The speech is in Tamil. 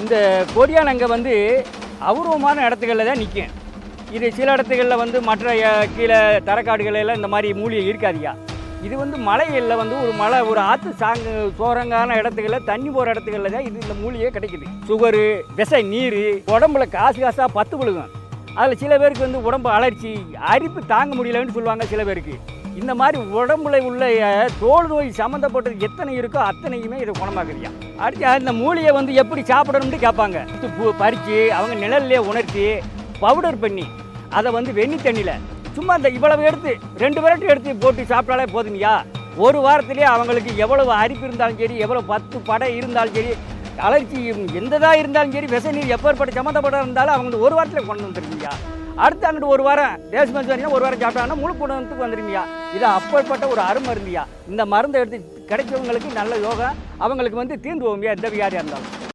இந்த கொடியானங்க வந்து அபூர்வமான இடத்துகளில் தான் நிற்கும். இது சில இடத்துகளில் வந்து மற்ற கீழே தரக்காடுகளெல்லாம் இந்த மாதிரி மூலிகை இருக்காதியா. இது வந்து மலைகளில் வந்து ஒரு ஆற்று சோரங்கான இடத்துகளில் தண்ணி போகிற இடத்துகளில் தான் இந்த மூலிகை கிடைக்குது. சுகரு, விசை நீர், உடம்புல காசாக பத்து விழுகும். அதில் சில பேருக்கு வந்து உடம்பு அலர்ச்சி, அரிப்பு தாங்க முடியலன்னு சொல்லுவாங்க சில பேருக்கு. இந்த மாதிரி உடம்புல உள்ள தோல் நோய் சம்மந்தப்பட்டது எத்தனை இருக்கோ அத்தனையுமே இதை குணமாக்குறியா. அடுத்து இந்த மூலிகை வந்து எப்படி சாப்பிடணும்னு கேட்பாங்க. பூ பறித்து அவங்க நிழல்லே உணர்த்தி பவுடர் பண்ணி அதை வந்து வெண்ணி தண்ணியில் சும்மா இந்த இவ்வளவு எடுத்து 2 விரட்டு எடுத்து போட்டு சாப்பிட்டாலே போதுங்கய்யா. ஒரு வாரத்திலே அவங்களுக்கு எவ்வளவு அரிப்பு இருந்தாலும் சரி, எவ்வளோ 10 படை இருந்தாலும் சரி, அலர்ச்சி எந்ததாக இருந்தாலும் சரி, விசை நீர் எப்பேற்பட்ட சம்மந்தப்பட்ட இருந்தாலும் அவங்க ஒரு வாரத்தில் கொண்டு வந்துருங்கய்யா. அடுத்து அங்கிட்டு ஒரு வாரம் தேசம் வந்தீங்கன்னா ஒரு வாரம் சாப்பிட்டாங்கன்னா முழு குணத்துக்கு வந்துருங்கய்யா. இது அப்பேற்பட்ட ஒரு அருமருந்தியா. இந்த மருந்தை எடுத்து கிடைச்சவங்களுக்கு நல்ல யோகா, அவங்களுக்கு வந்து தீர்ந்து போகும்யா எந்த வியாதியாக இருந்தாலும்.